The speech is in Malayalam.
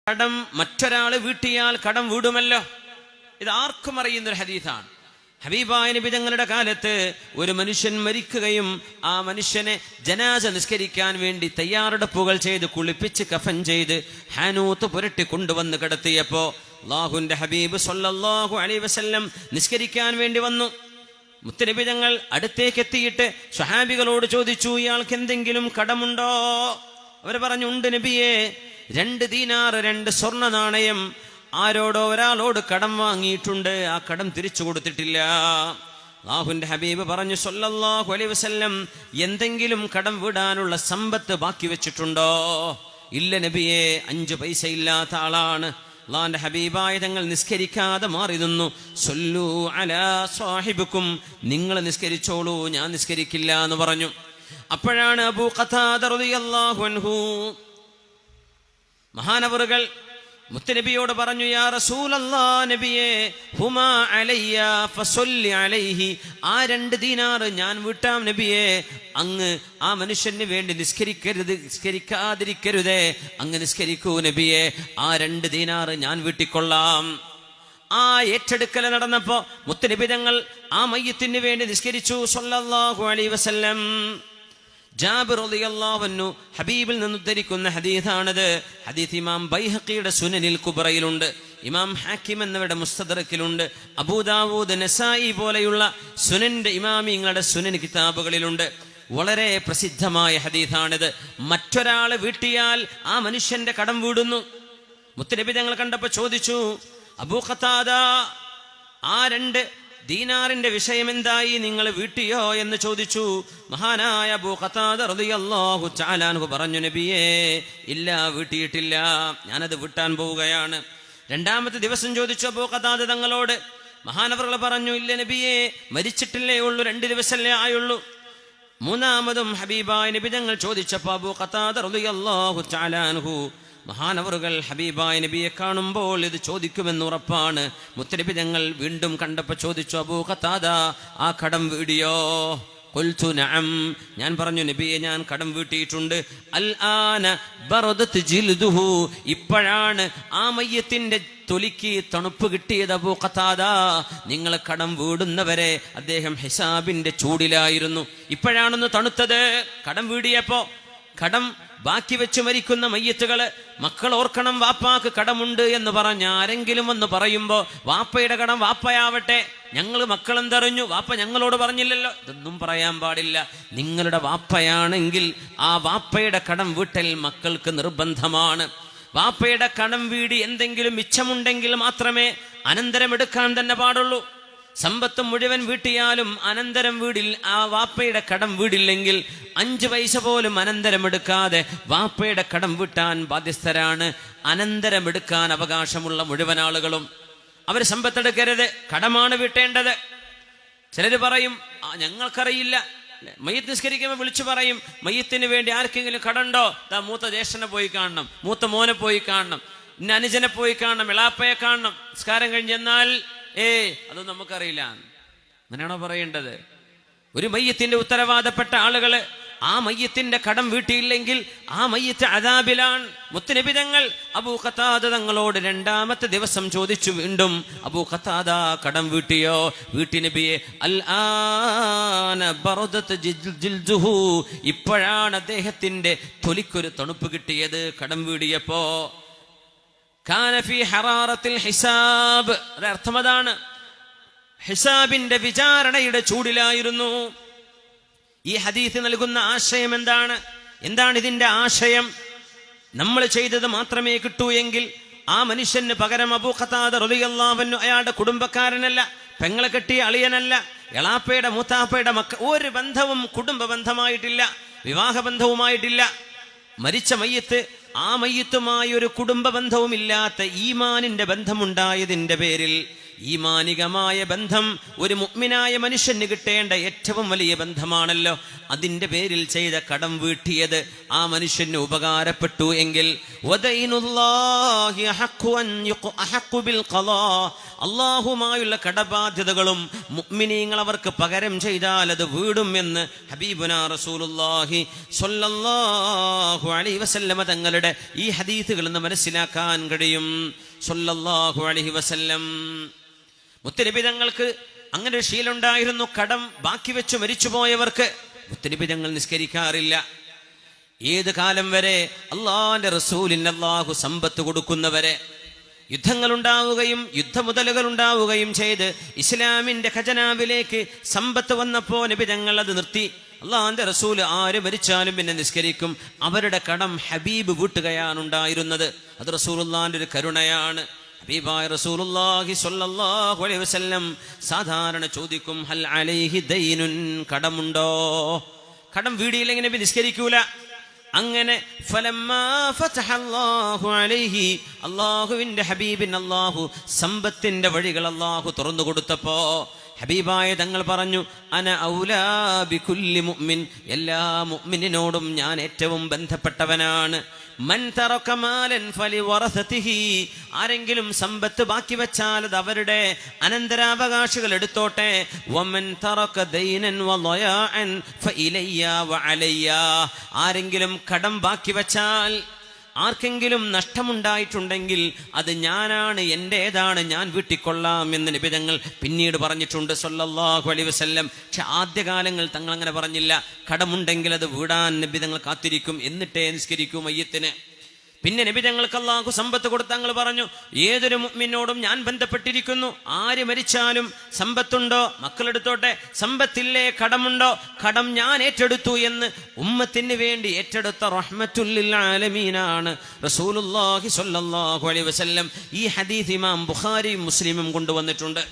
കടം മറ്റൊരാള് വീട്ടിയാൽ കടം വീടുമല്ലോ. ഇത് ആർക്കും അറിയുന്നൊരു ഹദീസാണ്. ഹബീബായ നബി തങ്ങളുടെ കാലത്ത് ഒരു മനുഷ്യൻ മരിക്കുകയും ആ മനുഷ്യനെ ജനാസ നിസ്കരിക്കാൻ വേണ്ടി തയ്യാറെടുപ്പുകൾ ചെയ്ത് കുളിപ്പിച്ച് കഫൻ ചെയ്ത് ഹാനൂത്ത് പുരട്ടി കൊണ്ടുവന്ന് കിടത്തിയപ്പോ അല്ലാഹുവിന്റെ ഹബീബ് സ്വല്ലല്ലാഹു അലൈഹി വസല്ലം നിസ്കരിക്കാൻ വേണ്ടി വന്നു. മുത്തനബി തങ്ങൾ അടുത്തേക്ക് എത്തിയിട്ട് സ്വഹാബികളോട് ചോദിച്ചു, ഇയാൾക്ക് എന്തെങ്കിലും കടമുണ്ടോ? അവർ പറഞ്ഞു, ഉണ്ട് നബിയെ, 2 ദീനാർ 2 സ്വർണ്ണ നാണയം ആരോടോ ഒരാളോട് കടം വാങ്ങിയിട്ടുണ്ട്, ആ കടം തിരിച്ചു കൊടുത്തിട്ടില്ല. അല്ലാഹുവിന്റെ ഹബീബ് പറഞ്ഞു സ്വല്ലല്ലാഹു അലൈഹി വസല്ലം, എന്തെങ്കിലും കടം വീടാനുള്ള സമ്പത്ത് ബാക്കി വെച്ചിട്ടുണ്ടോ? ഇല്ല നബിയെ, 5 പൈസ ഇല്ലാത്ത ആളാണ്. അല്ലാഹുവിന്റെ ഹബീബായ തങ്ങൾ നിസ്കരിക്കാതെ മാറി നിന്നു. സല്ലു അലാ സാഹിബിക്കും, നിങ്ങൾ നിസ്കരിച്ചോളൂ, ഞാൻ നിസ്കരിക്കില്ല എന്ന് പറഞ്ഞു. അപ്പോഴാണ് അബൂ ഖതാദ റളിയല്ലാഹു അൻഹു മഹാനവറുകൾ മുത്തനബിയോട് പറഞ്ഞു, യാ റസൂലല്ലാഹ്, നബിയേ, ഹുമാ അലയ്യ ഫസല്ലി അലൈഹി, ആ 2 ദീനാർ ഞാൻ വിട്ടാം നബിയേ, അങ്ങ് ആ മനുഷ്യന് വേണ്ടി നിസ്കരിക്കാതിരിക്കരുതേ, അങ്ങ് നിസ്കരിക്കൂ നബിയേ, ആ 2 ദീനാർ ഞാൻ വീട്ടിക്കൊള്ളാം. ആ ഏറ്റെടുക്കൽ നടന്നപ്പോ മുത്തനബി തങ്ങൾ ആ മയ്യത്തിന് വേണ്ടി നിസ്കരിച്ചു സ്വല്ലല്ലാഹു അലൈഹി വസല്ലം. ജാബിർ റളിയല്ലാഹു അൻഹു ഹബീബിൽ നിന്ന് ഉദ്ധരിക്കുന്ന ഹദീസാണത്. ഹദീസ് ഇമാം ബൈഹഖിയുടെ സുനനിൽ കുബ്രയിലുണ്ട്, ഇമാം ഹാക്കിം എന്നിവരുടെ മുസ്തദറക്കിലുണ്ട്, അബൂദാവൂദ്, നസായി പോലെയുള്ള സുനന്റെ ഇമാമിങ്ങളുടെ സുനൻ കിതാബുകളിലുണ്ട്. വളരെ പ്രസിദ്ധമായ ഹദീസാണിത്. മറ്റൊരാള് വീട്ടിയാൽ ആ മനുഷ്യന്റെ കടം വീടുന്നു. മുത്തനബി തങ്ങൾ കണ്ടപ്പോ ചോദിച്ചു, അബൂ ഖതാദ, ആ 2 ദീനാറിന്റെ വിഷയം എന്തായി, നിങ്ങൾ വീട്ടിയോ എന്ന് ചോദിച്ചു. മഹാനായ അബൂ ഖതാദ റളിയല്ലാഹു തആല അൻഹു പറഞ്ഞു, നബിയേ, ഇല്ല, വീട്ടിയിട്ടില്ല, ഞാനത് വീട്ടാൻ പോവുകയാണ്. 2ാമത്തെ ദിവസം ചോദിച്ചു അബൂ ഖതാദ തങ്ങളോട്. മഹാനവറുകൾ പറഞ്ഞു, ഇല്ല നബിയേ, മരിച്ചിട്ടില്ലേ ഉള്ളൂ, 2 ദിവസമല്ലേ ആയുള്ളൂ. 3ാമതും ഹബീബായ നബി തങ്ങൾ ചോദിച്ചപ്പോൾ അബൂ ഖതാദ റളിയല്ലാഹു തആല അൻഹു മഹാനവറുകൾ ഹബീബായ നബിയെ കാണുമ്പോൾ ഇത് ചോദിക്കുമെന്ന് ഉറപ്പാണ്. മുത്തനബി തങ്ങൾ വീണ്ടും കണ്ടപ്പോൾ ചോദിച്ചു, അബൂ ഖതാദ, ആ കടം വീടിയോ? ഖുൽതു നഅം, ഞാൻ പറഞ്ഞു നബിയെ, ഞാൻ കടം വീട്ടിയിട്ടുണ്ട്. അൽ ആന ബറദത് ജിൽദുഹു, ഇപ്പോഴാണ് ആ മയ്യത്തിന്റെ തൊലിക്ക് തണുപ്പ് കിട്ടിയത്. അബൂ ഖതാദ, നിങ്ങൾ കടം വീടുന്നവരെ അദ്ദേഹം ഹിസാബിന്റെ ചൂടിലായിരുന്നു, ഇപ്പോഴാണൊന്ന് തണുത്തത്. കടം വീടിയപ്പോ കടം ബാക്കി വെച്ച് മരിക്കുന്ന മയ്യത്തുകള് മക്കൾ ഓർക്കണം, വാപ്പാക്ക് കടമുണ്ട് എന്ന് പറഞ്ഞ ആരെങ്കിലും എന്ന് പറയുമ്പോ വാപ്പയുടെ കടം വാപ്പയാവട്ടെ, ഞങ്ങൾ മക്കളെന്തറിഞ്ഞു, വാപ്പ ഞങ്ങളോട് പറഞ്ഞില്ലല്ലോ, ഇതൊന്നും പറയാൻ പാടില്ല. നിങ്ങളുടെ വാപ്പയാണെങ്കിൽ ആ വാപ്പയുടെ കടം വീട്ടൽ മക്കൾക്ക് നിർബന്ധമാണ്. വാപ്പയുടെ കടം വീടി എന്തെങ്കിലും മിച്ചമുണ്ടെങ്കിൽ മാത്രമേ അനന്തരം എടുക്കാൻ തന്നെ പാടുള്ളൂ. സമ്പത്ത് മുഴുവൻ വീട്ടിയാലും അനന്തരം വീടിൽ ആ വാപ്പയുടെ കടം വീടില്ലെങ്കിൽ 5 പൈസ പോലും അനന്തരം എടുക്കാതെ വാപ്പയുടെ കടം വീട്ടാൻ ബാധ്യസ്ഥരാണ് അനന്തരം എടുക്കാൻ അവകാശമുള്ള മുഴുവൻ ആളുകളും. അവർ സമ്പത്തെടുക്കരുത്, കടമാണ് വീട്ടേണ്ടത്. ചിലര് പറയും, ഞങ്ങൾക്കറിയില്ല. മയ്യത്ത് നിസ്കരിക്കുമ്പോൾ വിളിച്ചു പറയും, മയ്യത്തിന് വേണ്ടി ആർക്കെങ്കിലും കടണ്ടോ? മൂത്ത ജ്യേഷ്ഠനെ പോയി കാണണം, മൂത്ത മോനെ പോയി കാണണം, ഇന്ന അനുജനെ പോയി കാണണം, എളാപ്പയെ കാണണം. നിസ്കാരം കഴിഞ്ഞെന്നാൽ അതൊന്നും നമുക്കറിയില്ല. അങ്ങനെയാണോ പറയേണ്ടത്? ഒരു മയ്യത്തിന്റെ ഉത്തരവാദപ്പെട്ട ആളുകള് ആ മയ്യത്തിന്റെ കടം വീട്ടിയില്ലെങ്കിൽ ആ മയ്യത്ത് അദാബിലാണ്. മുത്തുനബി തങ്ങൾ അബൂ ഖതാദ തങ്ങളോട് 2ാമത്തെ ദിവസം ചോദിച്ചു വീണ്ടും, അബൂ ഖതാദ, കടം വീട്ടിയോ? വീട്ടി നബിയെ. അൽ ആന ബറദത് ജിൽദുഹു, ഇപ്പോഴാണ് അദ്ദേഹത്തിന്റെ തൊലിക്കൊരു തണുപ്പ് കിട്ടിയത് കടം വീടിയപ്പോ. കാന ഫീ ഹറാറത്തിൽ ഹിസാബ്, അർത്ഥം അതാണ്, ഹിസാബിന്റെ വിചാരണയുടെ ചൂടിലായിരുന്നു. ഈ ഹദീസ് നൽകുന്ന ആശയം എന്താണ്? ഇതിന്റെ ആശയം? നമ്മൾ ചെയ്തത് മാത്രമേ കിട്ടൂ എങ്കിൽ ആ മനുഷ്യന് പകരം അബൂ ഖതാദ റളിയല്ലാഹു അൻഹു അയാളുടെ കുടുംബക്കാരനല്ല, പെങ്ങളെ കെട്ടിയ അളിയനല്ല, എളാപ്പയുടെ മൂത്താപ്പയുടെ ഒരു ബന്ധവും കുടുംബ ബന്ധമായിട്ടില്ല, വിവാഹ ബന്ധവുമായിട്ടില്ല. മരിച്ച മയ്യത്ത് ആ മയ്യത്തുമായി ഒരു കുടുംബ ബന്ധവും ഇല്ലാത്ത ഈമാനിന്റെ ബന്ധമുണ്ടായതിന്റെ പേരിൽ ഈമാനികമായ ബന്ധം ഒരു മുഅ്മിനായ മനുഷ്യന് കിട്ടേണ്ട ഏറ്റവും വലിയ ബന്ധമാണല്ലോ. അതിൻ്റെ പേരിൽ ചെയ്ത കടം വീട്ടിയത് ആ മനുഷ്യന് ഉപകാരപ്പെട്ടു എങ്കിൽ അല്ലാഹുമായുള്ള കടബാധ്യതകളും മുഅ്മിനീങ്ങൾ അവർക്ക് പകരം ചെയ്താൽ അത് വീടും എന്ന് ഹബീബുനാ റസൂലുള്ളാഹി സ്വല്ലല്ലാഹു അലൈഹി വസല്ലമ തങ്ങളുടെ ഈ ഹദീസുകളിൽ നിന്ന് മനസ്സിലാക്കാൻ കഴിയും. സ്വല്ലല്ലാഹു അലൈഹി വസല്ലം മുത്തനബി തങ്ങൾക്ക് അങ്ങനെ ഒരു ശീലമുണ്ടായിരുന്നു. കടം ബാക്കി വെച്ച് മരിച്ചുപോയവർക്ക് മുത്തനബി തങ്ങൾ നിസ്കരിക്കാറില്ല. ഏത് കാലം വരെ? അള്ളാന്റെ റസൂലിന് അല്ലാഹു സമ്പത്ത് കൊടുക്കുന്നവരെ. യുദ്ധങ്ങൾ ഉണ്ടാവുകയും യുദ്ധമുതലുകൾ ഉണ്ടാവുകയും ചെയ്ത് ഇസ്ലാമിന്റെ ഖജനാവിലേക്ക് സമ്പത്ത് വന്നപ്പോ നബി തങ്ങൾ അത് നിർത്തി. അള്ളാന്റെ റസൂൽ ആര് മരിച്ചാലും പിന്നെ നിസ്കരിക്കും. അവരുടെ കടം ഹബീബ് വീട്ടുകയാണ് ഉണ്ടായിരുന്നത്. അത് റസൂലുള്ളാന്റെ ഒരു കരുണയാണ്. ഹബീബായ റസൂലുള്ളാഹി സ്വല്ലല്ലാഹു അലൈഹി വസല്ലം സാധാരണ ചോദിക്കും, ഹൽ അലൈഹി ദൈനുൻ, കടമുണ്ടോ? കടം വീടിയില്ലെങ്കിൽ നബി നിസ്കരിക്കൂല. അങ്ങനെ ഫലമ്മാ ഫതഹല്ലാഹു അലൈഹി, അല്ലാഹുവിന്റെ ഹബീബിന് അല്ലാഹു സമ്പത്തിന്റെ വഴികൾ അല്ലാഹു തുറന്നു കൊടുത്തപ്പോ ഹബീബായ തങ്ങൾ പറഞ്ഞു, അന ഔലാ ബികുല്ലി മുഅ്മിൻ, എല്ലാ മുഅ്മിനിനോടും ഞാൻ ഏറ്റവും ബന്ധപ്പെട്ടവനാണ്. മൻ തറക മാലൻ ഫലിവറസതിഹി, ആരെങ്കിലും സമ്പത്ത് ബാക്കി വെച്ചാൽ അത് അവരുടെ അനന്തരാവകാശികൾ എടുത്തോട്ടെ. വമൻ തറക ദൈനൻ വളയാഅൻ ഫഇലയ്യ വഅലയ്യ, ആരെങ്കിലും കടം ബാക്കി വെച്ചാൽ, ആർക്കെങ്കിലും നഷ്ടമുണ്ടായിട്ടുണ്ടെങ്കിൽ അത് ഞാനാണ്, എന്റേതാണ്, ഞാൻ വീട്ടിക്കൊള്ളാം എന്ന് നബി തങ്ങൾ പിന്നീട് പറഞ്ഞിട്ടുണ്ട് സ്വല്ലല്ലാഹു അലൈഹി വസല്ലം. പക്ഷെ ആദ്യകാലങ്ങൾ തങ്ങൾ അങ്ങനെ പറഞ്ഞില്ല. കടമുണ്ടെങ്കിൽ അത് വീടാൻ നബി തങ്ങൾ കാത്തിരിക്കും, എന്നിട്ടേ നിസ്കരിക്കൂ മയ്യത്തിന്. പിന്നെ നബി തങ്ങൾക്ക് അല്ലാഹു സമ്പത്ത് കൊടുത്ത തങ്ങൾ പറഞ്ഞു, ഏതൊരു മുഅ്മിനോടും ഞാൻ ബന്ധപ്പെട്ടിരിക്കുന്നു. ആര് മരിച്ചാലും സമ്പത്തുണ്ടോ മക്കളെടുത്തോട്ടെ, സമ്പത്തില്ലേ കടമുണ്ടോ, കടം ഞാൻ ഏറ്റെടുത്തു എന്ന് ഉമ്മത്തിന് വേണ്ടി ഏറ്റെടുത്ത റഹ്മത്തുൽ ലിൽ ആലമീനാണ് റസൂലുള്ളാഹി സ്വല്ലല്ലാഹു അലൈഹി വസല്ലം. ഈ ഹദീസ് ഇമാം ബുഖാരിയും മുസ്ലിമും കൊണ്ടുവന്നിട്ടുണ്ട്.